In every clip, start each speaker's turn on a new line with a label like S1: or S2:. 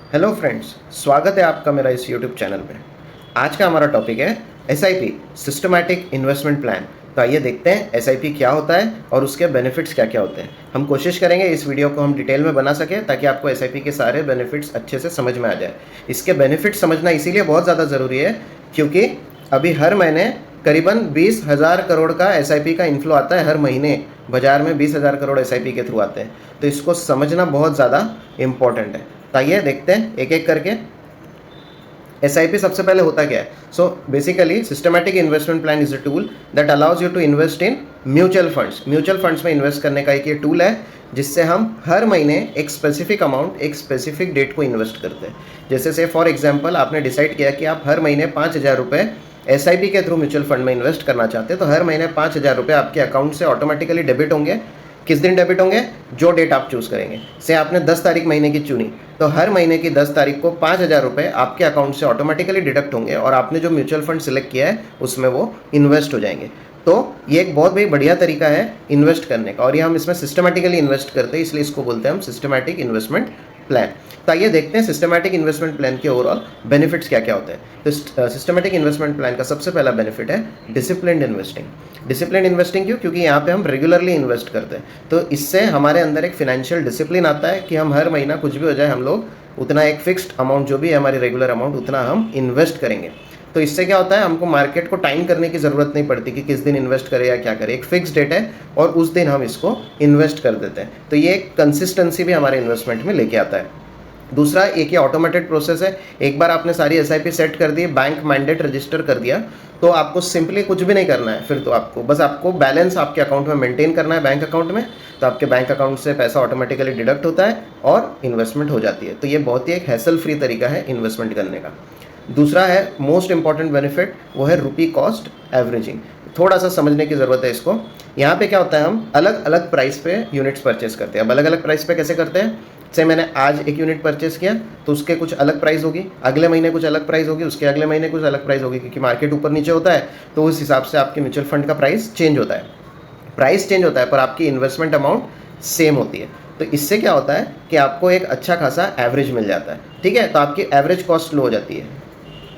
S1: Hello friends, स्वागत है आपका मेरा इस यूट्यूब चैनल पे। आज का हमारा टॉपिक है एसआईपी सिस्टमैटिक इन्वेस्टमेंट प्लान। तो आइए देखते हैं एसआईपी क्या होता है और उसके बेनिफिट्स क्या क्या होते हैं। हम कोशिश करेंगे इस वीडियो को हम डिटेल में बना सकें ताकि आपको एसआईपी के सारे बेनिफिट्स अच्छे से समझ में आ जाए। इसके बेनिफिट्स समझना इसीलिए बहुत ज़्यादा ज़रूरी है क्योंकि अभी हर महीने करीबन 20,000 करोड़ का एसआईपी का इन्फ्लो आता है। हर महीने बाजार में 20,000 करोड़ एसआईपी के थ्रू आते हैं, तो इसको समझना बहुत ज़्यादा इम्पॉर्टेंट है। तो आइए देखते हैं एक एक करके। एसआईपी सबसे पहले होता क्या है? So basically systematic investment plan is a tool that allows you to invest in mutual funds. Mutual funds में इन्वेस्ट करने का एक ये टूल है जिससे हम हर महीने एक स्पेसिफिक अमाउंट एक स्पेसिफिक डेट को इन्वेस्ट करते हैं। जैसे से फॉर एग्जांपल आपने डिसाइड किया कि आप हर महीने 5,000 रुपये एसआईपी के थ्रू म्यूचुअल फंड में इन्वेस्ट करना चाहते हैं, तो हर महीने 5,000 रुपये आपके अकाउंट से ऑटोमेटिकली डेबिट होंगे। किस दिन डेबिट होंगे? जो डेट आप चूज़ करेंगे। से आपने 10 तारीख महीने की चुनी, तो हर महीने की 10 तारीख को 5,000 रुपये आपके अकाउंट से ऑटोमेटिकली डिडक्ट होंगे और आपने जो म्यूचुअल फंड सिलेक्ट किया है उसमें वो इन्वेस्ट हो जाएंगे। तो ये एक बहुत ही बढ़िया तरीका है इन्वेस्ट करने का, और ये हम इसमें सिस्टमैटिकली इन्वेस्ट करते हैं, इसलिए इसको बोलते हैं हम सिस्टमैटिक इन्वेस्टमेंट प्लान। तो आइए देखते हैं सिस्टमैटिक इन्वेस्टमेंट प्लान के ओवरऑल बेनिफिट्स क्या क्या होते हैं। तो सिस्टमैटिक इन्वेस्टमेंट प्लान का सबसे पहला बेनिफिट है डिसिप्लिन्ड इन्वेस्टिंग। डिसिप्लिन इन्वेस्टिंग क्यों? क्योंकि यहाँ पे हम रेगुलरली इन्वेस्ट करते हैं, तो इससे हमारे अंदर एक फिनेंशियल डिसिप्लिन आता है कि हम हर महीना कुछ भी हो जाए हम लोग उतना एक फिक्स्ड अमाउंट जो भी है हमारी रेगुलर अमाउंट उतना हम इन्वेस्ट करेंगे। तो इससे क्या होता है, हमको मार्केट को टाइम करने की ज़रूरत नहीं पड़ती कि किस दिन इन्वेस्ट करें या क्या करें। एक फिक्स डेट है और उस दिन हम इसको इन्वेस्ट कर देते हैं, तो ये एक कंसिस्टेंसी भी हमारे इन्वेस्टमेंट में लेके आता है। दूसरा, एक ये ऑटोमेटेड प्रोसेस है। एक बार आपने सारी एसआईपी सेट कर दी, बैंक मैंडेट रजिस्टर कर दिया, तो आपको सिंपली कुछ भी नहीं करना है। फिर तो आपको बैलेंस आपके अकाउंट में मेंटेन करना है बैंक अकाउंट में, तो आपके बैंक अकाउंट से पैसा ऑटोमेटिकली डिडक्ट होता है और इन्वेस्टमेंट हो जाती है। तो ये बहुत ही एक हैसल फ्री तरीका है इन्वेस्टमेंट करने का। दूसरा है मोस्ट इंपॉर्टेंट बेनिफिट, वो है रुपी कॉस्ट एवरेजिंग। थोड़ा सा समझने की ज़रूरत है इसको। यहाँ पे क्या होता है, हम अलग अलग प्राइस पे यूनिट्स परचेस करते हैं। अब अलग अलग प्राइस पे कैसे करते हैं? से मैंने आज एक यूनिट परचेस किया तो उसके कुछ अलग प्राइस होगी, अगले महीने कुछ अलग प्राइस होगी, उसके अगले महीने कुछ अलग प्राइस होगी, क्योंकि मार्केट ऊपर नीचे होता है तो उस हिसाब से आपके म्यूचुअल फंड का प्राइस चेंज होता है। प्राइस चेंज होता है पर आपकी इन्वेस्टमेंट अमाउंट सेम होती है। तो इससे क्या होता है कि आपको एक अच्छा खासा एवरेज मिल जाता है। ठीक है, तो आपकी एवरेज कॉस्ट लो हो जाती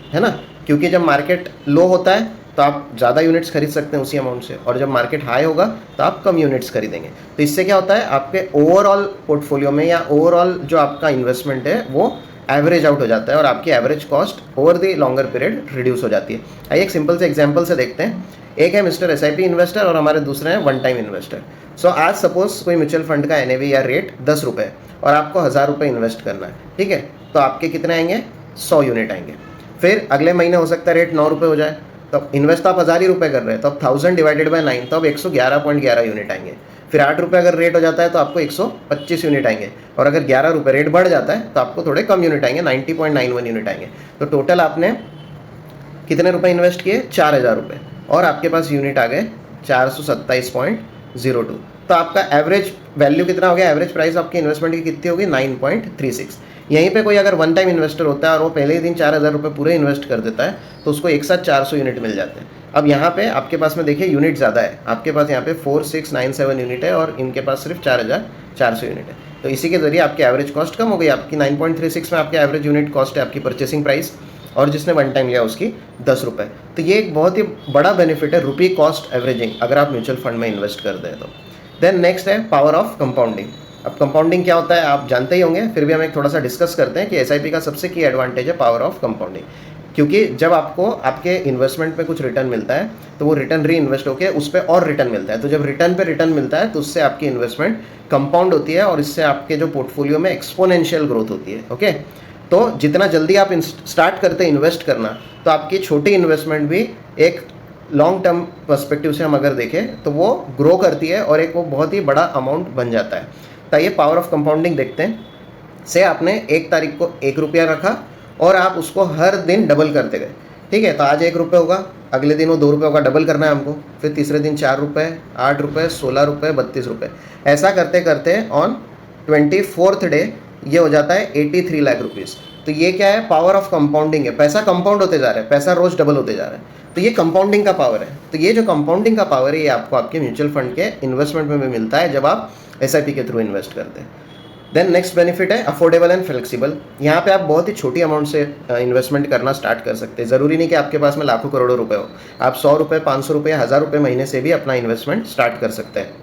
S1: है ना, क्योंकि जब मार्केट लो होता है तो आप ज़्यादा यूनिट्स खरीद सकते हैं उसी अमाउंट से, और जब मार्केट हाई होगा तो आप कम यूनिट्स खरीदेंगे। तो इससे क्या होता है, आपके ओवरऑल पोर्टफोलियो में या ओवरऑल जो आपका इन्वेस्टमेंट है वो एवरेज आउट हो जाता है और आपकी average cost over the longer period reduce हो जाती है। आइए एक सिंपल से एग्जांपल से देखते हैं। एक है मिस्टर एसआईपी इन्वेस्टर और हमारे दूसरे हैं वन टाइम इन्वेस्टर। सो आज सपोज कोई म्यूचुअल फंड का एनएवी या रेट 10 रुपये और आपको 1,000 रुपये इन्वेस्ट करना है। ठीक है, तो आपके कितने आएंगे? 100 यूनिट आएंगे। फिर अगले महीने हो सकता है रेट 9 रुपये हो जाए, तो इन्वेस्ट आप 1,000 ही रुपये कर रहे हैं, तो अब 1000 डिवाइडेड बाय 9, तो अब 111.11 यूनिट आएंगे। फिर 8 रुपये अगर रेट हो जाता है तो आपको 125 यूनिट आएंगे, और अगर 11 रुपये रेट बढ़ जाता है तो आपको थोड़े कम यूनिट आएंगे, 90.91 यूनिट आएंगे। तो टोटल आपने कितने रुपए इन्वेस्ट किए? 4,000 रुपये, और आपके पास यूनिट आ गए 427.02। तो आपका एवरेज वैल्यू कितना हो गया? एवरेज प्राइस आपकी इन्वेस्टमेंट की कितनी होगी? 9.36। यहीं पे कोई अगर वन टाइम इन्वेस्टर होता है और वो पहले ही दिन 4,000 रुपये पूरे इन्वेस्ट कर देता है तो उसको एक साथ 400 यूनिट मिल जाते हैं। अब यहाँ पे आपके पास में देखिए यूनिट ज़्यादा है, आपके पास यहाँ पे 4697 यूनिट है और इनके पास सिर्फ 4,400 यूनिट है। तो इसी के जरिए आपकी एवरेज कॉस्ट कम हो गई। आपकी 9.36 में आपकी एवरेज यूनिट कॉस्ट है आपकी परचेसिंग प्राइस, और जिसने वन टाइम लिया उसकी 10 रुपये। तो ये एक बहुत ही बड़ा बेनिफिट है रुपी कॉस्ट एवरेजिंग, अगर आप म्यूचुअल फंड में इन्वेस्ट करते हैं तो। देन नेक्स्ट है पावर ऑफ कंपाउंडिंग। अब कंपाउंडिंग क्या होता है आप जानते ही होंगे, फिर भी हम एक थोड़ा सा डिस्कस करते हैं कि एसआईपी का सबसे की एडवांटेज है पावर ऑफ कंपाउंडिंग। क्योंकि जब आपको आपके इन्वेस्टमेंट पे कुछ रिटर्न मिलता है तो वो रिटर्न री इन्वेस्ट होकर उस पर और रिटर्न मिलता है। तो जब रिटर्न पे रिटर्न मिलता है तो उससे आपकी इन्वेस्टमेंट कंपाउंड होती है और इससे आपके जो पोर्टफोलियो में एक्सपोनेंशियल ग्रोथ होती है। ओके, तो जितना जल्दी आप स्टार्ट करते हैं इन्वेस्ट करना, तो आपकी छोटी इन्वेस्टमेंट भी एक लॉन्ग टर्म पर्सपेक्टिव से हम अगर देखें तो वो ग्रो करती है और एक वो बहुत ही बड़ा अमाउंट बन जाता है। तो ये पावर ऑफ कंपाउंडिंग देखते हैं। से आपने 1 तारीख को 1 रुपया रखा और आप उसको हर दिन डबल करते गए। ठीक है, तो आज 1 रुपये होगा, अगले दिन वो 2 रुपये होगा, डबल करना है हमको। फिर तीसरे दिन 4 रुपये, 8 रुपये, 16 रुपये, 32 रुपये, ऐसा करते करते ऑन 24th डे ये हो जाता है 83 लाख रुपीज़। तो ये क्या है? पावर ऑफ कंपाउंडिंग है। पैसा कंपाउंड होते जा रहा है, पैसा रोज डबल होते जा रहा है, तो ये कंपाउंडिंग का पावर है। तो ये जो कंपाउंडिंग का पावर है ये आपको आपके म्यूचुअल फंड के इन्वेस्टमेंट में भी मिलता है जब आप एसआईपी के थ्रू इन्वेस्ट करते हैं। देन नेक्स्ट बेनिफिट है अफोर्डेबल एंड फ्लेक्सिबल। यहाँ पे आप बहुत ही छोटी अमाउंट से इन्वेस्टमेंट करना स्टार्ट कर सकते हैं। ज़रूरी नहीं कि आपके पास में लाखों करोड़ों रुपए हो, आप 100 रुपये, 500 रुपये, 1000 रुपये महीने से भी अपना इन्वेस्टमेंट स्टार्ट कर सकते हैं।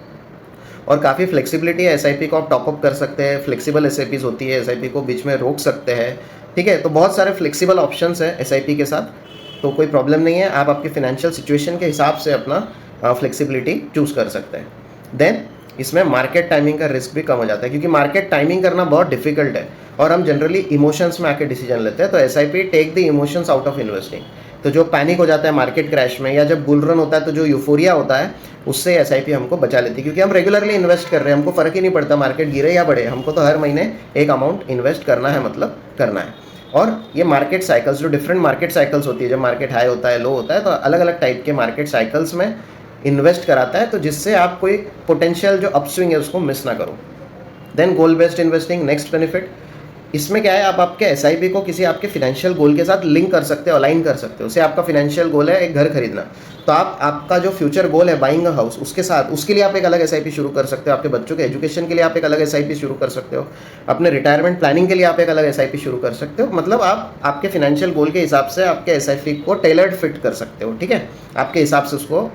S1: और काफ़ी फ्लेक्सिबिलिटी है, एसआईपी को आप टॉपअप कर सकते हैं, फ्लेक्सिबल एसआईपीज होती है, एसआईपी को बीच में रोक सकते हैं, ठीक है। तो बहुत सारे फ्लेक्सिबल ऑप्शंस है एसआईपी के साथ, तो कोई प्रॉब्लम नहीं है, आप आपके फिनेंशियल सिचुएशन के हिसाब से अपना फ्लेक्सिबिलिटी चूज़ कर सकते हैं। देन इसमें मार्केट टाइमिंग का रिस्क भी कम हो जाता है, क्योंकि मार्केट टाइमिंग करना बहुत डिफिकल्ट है और हम जनरली इमोशंस में आके डिसीजन लेते हैं। तो SIP take the emotions out of investing. तो जो पैनिक हो जाता है मार्केट क्रैश में या जब बुल रन होता है, तो जो यूफोरिया होता है उससे एसआईपी हमको बचा लेती है, क्योंकि हम रेगुलरली इन्वेस्ट कर रहे हैं, हमको फ़र्क ही नहीं पड़ता मार्केट गिरे या बढ़े, हमको तो हर महीने एक अमाउंट इन्वेस्ट करना है, मतलब करना है। और ये मार्केट साइकिल्स, जो डिफरेंट मार्केट साइकिल्स होती है, जब मार्केट हाई होता है, लो होता है, तो अलग अलग टाइप के मार्केट साइकिल्स में इन्वेस्ट कराता है, तो जिससे आप कोई पोटेंशियल जो अपस्विंग है उसको मिस ना करो। Then goal based investing, next benefit, इसमें क्या है, आप आपके एसआईपी को किसी आपके फिनेंशियल गोल के साथ लिंक कर सकते हो, अलाइन कर सकते हो। जैसे आपका फिनेंशियल गोल है एक घर खरीदना, तो आप आपका जो फ्यूचर गोल है बाइंग अ हाउस, उसके साथ उसके लिए आप एक अलग एसआईपी शुरू कर सकते हो, आपके बच्चों के एजुकेशन के लिए आप एक अलग एसआईपी शुरू कर सकते हो, अपने रिटायरमेंट प्लानिंग के लिए आप एक अलग एसआईपी शुरू कर सकते हो। मतलब आप आपके फिनेंशियल गोल के हिसाब से आपके एसआईपी को टेलर्ड फिट कर सकते हो, ठीक है, आपके हिसाब से उसको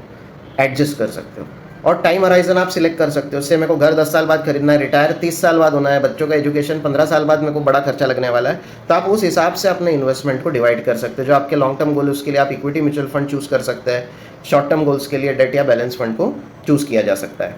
S1: एडजस्ट कर सकते हो। और टाइम हराइजन आप सिलेक्ट कर सकते हो, उससे मेरे को घर 10 साल बाद खरीदना है, रिटायर 30 साल बाद होना है, बच्चों का एजुकेशन 15 साल बाद मेरे को बड़ा खर्चा लगने वाला है, तो आप उस हिसाब से अपने इन्वेस्टमेंट को डिवाइड कर सकते हो। जो आपके लॉन्ग टर्म गोल है उसके लिए आप इक्विटी म्यूचुअल फंड चूज़ कर सकते हैं, शॉर्ट टर्म गोल्स के लिए डेट या बैलेंस फंड को चूज़ किया जा सकता है।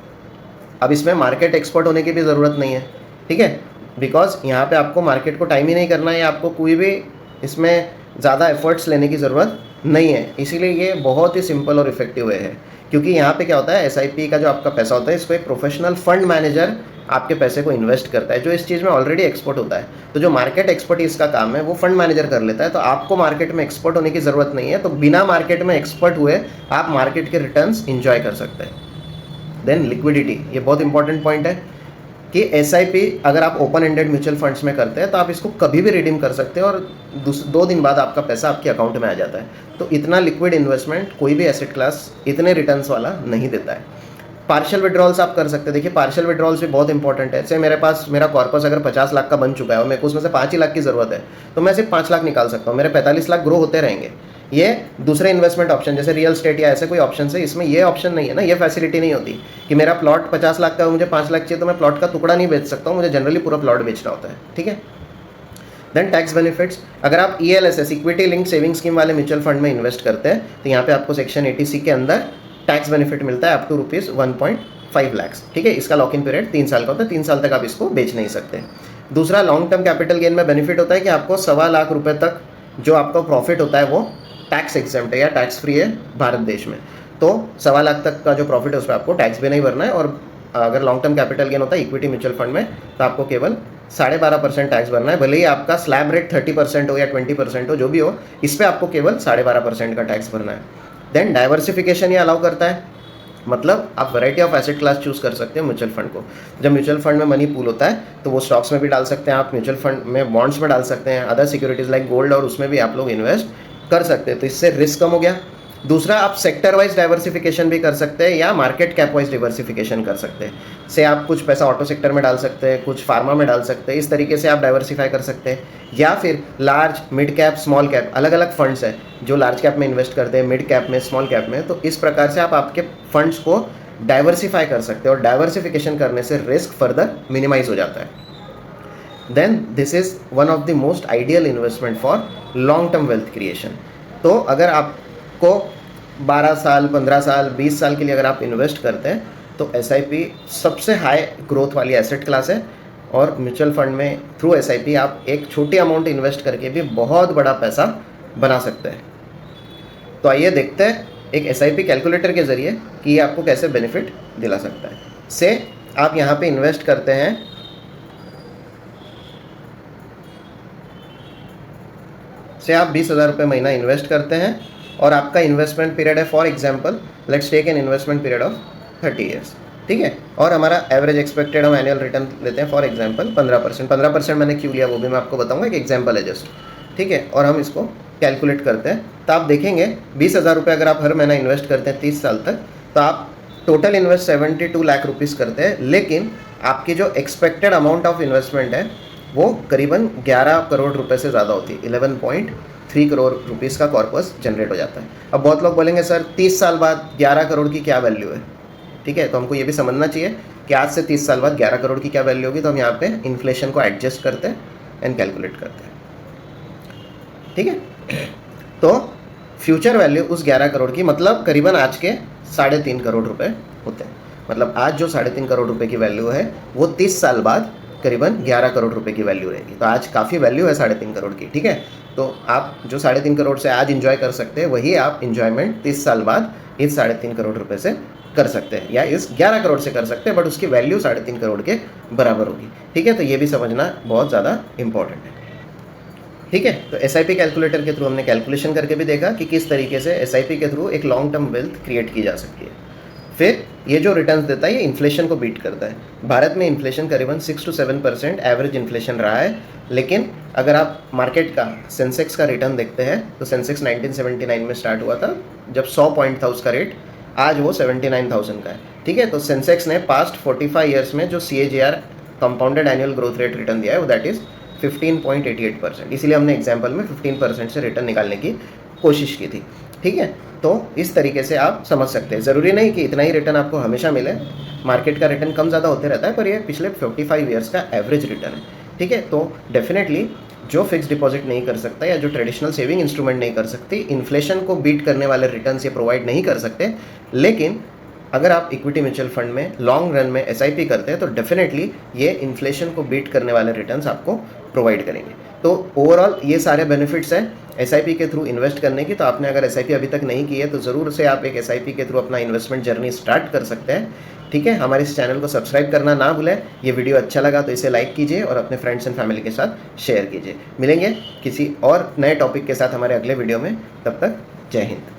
S1: अब इसमें मार्केट एक्सपर्ट होने की भी ज़रूरत नहीं है, ठीक है, बिकॉज यहाँ पे आपको मार्केट को टाइम ही नहीं करना है, आपको कोई भी इसमें ज़्यादा एफर्ट्स लेने की ज़रूरत नहीं है। इसीलिए ये बहुत ही सिंपल और इफेक्टिव वे है, क्योंकि यहाँ पे क्या होता है, एसआईपी का जो आपका पैसा होता है, इसको एक प्रोफेशनल फंड मैनेजर आपके पैसे को इन्वेस्ट करता है, जो इस चीज़ में ऑलरेडी एक्सपर्ट होता है। तो जो मार्केट एक्सपर्टीज का काम है वो फंड मैनेजर कर लेता है, तो आपको मार्केट में एक्सपर्ट होने की ज़रूरत नहीं है। तो बिना मार्केट में एक्सपर्ट हुए आप मार्केट के रिटर्न्स इंजॉय कर सकते हैं। देन लिक्विडिटी, ये बहुत इंपॉर्टेंट पॉइंट है कि एसआईपी अगर आप ओपन एंडेड म्यूचुअल फंड्स में करते हैं तो आप इसको कभी भी रिडीम कर सकते हैं और 2 दिन बाद आपका पैसा आपके अकाउंट में आ जाता है। तो इतना लिक्विड इन्वेस्टमेंट कोई भी एसेट क्लास इतने रिटर्न्स वाला नहीं देता है। पार्शियल विड्रॉल्स आप कर सकते हैं। देखिए पार्शियल विड्रॉल्स भी बहुत इंपॉर्टेंट है। जैसे मेरे पास मेरा कॉर्पस अगर 50 लाख का बन चुका है और मेरे को उसमें से 5 ही लाख की ज़रूरत है, तो मैं सिर्फ 5 लाख निकाल सकता हूँ, मेरे 45 लाख ग्रो होते रहेंगे। ये दूसरे इन्वेस्टमेंट ऑप्शन जैसे रियल स्टेट या ऐसे कोई ऑप्शन है, इसमें ये ऑप्शन नहीं है ना, ये फैसिलिटी नहीं होती कि मेरा प्लॉट 50 लाख का है, मुझे 5 लाख चाहिए, तो मैं प्लॉट का टुकड़ा नहीं बेच सकता हूँ, मुझे जनरली पूरा प्लॉट बेचना होता है, ठीक है। देन टैक्स बेनिफिट्स, अगर आप ELSS equity link saving scheme वाले म्यूचुअल फंड में इन्वेस्ट करते हैं तो यहाँ पे आपको सेक्शन 80C के अंदर टैक्स बेनिफिट मिलता है अप टू ₹1.5 लाख, ठीक है। इसका लॉक इन पीरियड 3 साल का होता है, 3 साल तक आप इसको बेच नहीं सकते। दूसरा लॉन्ग टर्म कैपिटल गेन में बेनिफिट होता है कि आपको 1.25 लाख रुपए तक जो आपका प्रॉफिट होता है वो टैक्स एग्जेम्प्ट है या टैक्स फ्री है भारत देश में। तो 1.25 लाख तक का जो प्रॉफिट है उस पर आपको टैक्स भी नहीं भरना है। और अगर लॉन्ग टर्म कैपिटल गेन होता है इक्विटी म्यूचुअल फंड में तो आपको केवल 12.5% टैक्स भरना है। भले ही आपका स्लैब रेट 30% हो या 20% हो, जो भी हो, इस पर आपको केवल 12.5% का टैक्स भरना है। देन डाइवर्सिफिकेशन ये अलाउ करता है, मतलब आप variety of asset class choose कर सकते हैं म्यूचुअल फंड को। जब म्यूचुअल फंड में मनी पूल होता है तो वो स्टॉक्स में भी डाल सकते हैं आप, म्यूचुअल फंड में बॉन्ड्स में डाल सकते हैं, अदर सिक्योरिटीज़ लाइक गोल्ड, और उसमें भी आप लोग इन्वेस्ट कर सकते हैं। तो इससे रिस्क कम हो गया। दूसरा, आप सेक्टर वाइज डाइवर्सिफिकेशन भी कर सकते हैं या मार्केट कैप वाइज डाइवर्सिफिकेशन कर सकते हैं। से आप कुछ पैसा ऑटो सेक्टर में डाल सकते हैं, कुछ फार्मा में डाल सकते हैं, इस तरीके से आप डाइवर्सिफाई कर सकते हैं। या फिर large, mid cap, small cap, अलग अलग फंड्स हैं जो लार्ज कैप में इन्वेस्ट करते हैं, मिड कैप में, स्मॉल कैप में। तो इस प्रकार से आप आपके फंड्स को डाइवर्सिफाई कर सकते हैं और डाइवर्सिफिकेशन करने से रिस्क फर्दर मिनिमाइज हो जाता है। Then this is one of the most ideal investment for long term wealth creation. तो अगर आपको 12 साल, 15 साल, 20 साल के लिए अगर आप इन्वेस्ट करते हैं तो SIP सबसे हाई ग्रोथ वाली एसेट क्लास है। और म्यूचुअल फंड में थ्रू SIP आप एक छोटी अमाउंट इन्वेस्ट करके भी बहुत बड़ा पैसा बना सकते हैं। तो आइए देखते हैं एक SIP कैलकुलेटर के ज़रिए कि ये आपको कैसे बेनिफिट दिला सकता है। से आप यहाँ पे इन्वेस्ट करते हैं, से आप 20,000 रुपये महीना इन्वेस्ट करते हैं और आपका इन्वेस्टमेंट पीरियड है, for example let's take an investment period of 30 years, ठीक है। और हमारा एवरेज एक्सपेक्टेड हम एनुअल रिटर्न लेते हैं फॉर एग्जांपल 15%। 15% मैंने क्यों लिया वो भी मैं आपको बताऊंगा, एक एग्जांपल है जस्ट, ठीक है। और हम इसको कैलकुलेट करते हैं तो आप देखेंगे 20,000 रुपये अगर आप हर महीना इन्वेस्ट करते हैं 30 साल तक, तो आप टोटल इन्वेस्ट 72 लाख रुपीज़ करते हैं, लेकिन आपकी जो एक्सपेक्टेड अमाउंट ऑफ इन्वेस्टमेंट है वो करीबन 11 करोड़ रुपए से ज़्यादा होती है। 11.3 करोड़ रुपीज़ का कॉर्पस जनरेट हो जाता है। अब बहुत लोग बोलेंगे सर 30 साल बाद 11 करोड़ की क्या वैल्यू है, ठीक है, तो हमको ये भी समझना चाहिए कि आज से 30 साल बाद 11 करोड़ की क्या वैल्यू होगी। तो हम यहाँ पे इन्फ्लेशन को एडजस्ट करते हैं एंड कैलकुलेट करते हैं, ठीक है। तो फ्यूचर वैल्यू उस 11 करोड़ की मतलब करीबन आज के 3.5 करोड़ रुपए होते हैं। मतलब आज जो 3.5 करोड़ रुपए की वैल्यू है वो 30 साल बाद करीबन 11 करोड़ रुपए की वैल्यू रहेगी। तो आज काफ़ी वैल्यू है 3.5 करोड़ की, ठीक है। तो आप जो 3.5 करोड़ से आज इंजॉय कर सकते हैं वही आप इंजॉयमेंट 30 साल बाद इस 3.5 करोड़ रुपए से कर सकते हैं, या इस 11 करोड़ से कर सकते हैं, बट उसकी वैल्यू 3.5 करोड़ के बराबर होगी, ठीक है। तो ये भी समझना बहुत ज़्यादा इंपॉर्टेंट है, ठीक है। तो एसआईपी कैलकुलेटर के थ्रू हमने कैलकुलेशन करके भी देखा कि किस तरीके से एसआईपी के थ्रू एक लॉन्ग टर्म वेल्थ क्रिएट की जा सकती है। फिर ये जो रिटर्न्स देता है ये इन्फ्लेशन को बीट करता है। भारत में इन्फ्लेशन करीबन 6 to 7% एवरेज इन्फ्लेशन रहा है, लेकिन अगर आप मार्केट का सेंसेक्स का रिटर्न देखते हैं तो सेंसेक्स 1979 में स्टार्ट हुआ था जब 100 पॉइंट था उसका रेट, आज वो 79,000 का है, ठीक है। तो सेंसेक्स ने पास्ट 45 ईयर्स में जो CAGR compounded annual growth rate return दिया है वो दैट इज़ 15.88%। इसीलिए हमने एग्जाम्पल में 15% से रिटर्न निकालने की कोशिश की थी, ठीक है। तो इस तरीके से आप समझ सकते हैं। ज़रूरी नहीं कि इतना ही रिटर्न आपको हमेशा मिले, मार्केट का रिटर्न कम ज़्यादा होते रहता है, पर ये पिछले 45 ईयर्स का एवरेज रिटर्न है, ठीक है। तो डेफिनेटली जो फिक्स डिपॉजिट नहीं कर सकता या जो ट्रेडिशनल सेविंग इंस्ट्रूमेंट नहीं कर सकती, इन्फ्लेशन को बीट करने वाले रिटर्न ये प्रोवाइड नहीं कर सकते, लेकिन अगर आप इक्विटी म्यूचुअल फंड में लॉन्ग रन में एसआईपी करते हैं तो डेफिनेटली ये इन्फ्लेशन को बीट करने वाले रिटर्न्स आपको प्रोवाइड करेंगे। तो ओवरऑल ये सारे बेनिफिट्स हैं एसआईपी के थ्रू इन्वेस्ट करने की। तो आपने अगर एसआईपी अभी तक नहीं की है तो ज़रूर से आप एक एसआईपी के थ्रू अपना इन्वेस्टमेंट जर्नी स्टार्ट कर सकते हैं, ठीक है। हमारे इस चैनल को सब्सक्राइब करना ना भूलें। ये वीडियो अच्छा लगा तो इसे लाइक कीजिए और अपने फ्रेंड्स एंड फैमिली के साथ शेयर कीजिए। मिलेंगे किसी और नए टॉपिक के साथ हमारे अगले वीडियो में, तब तक जय हिंद।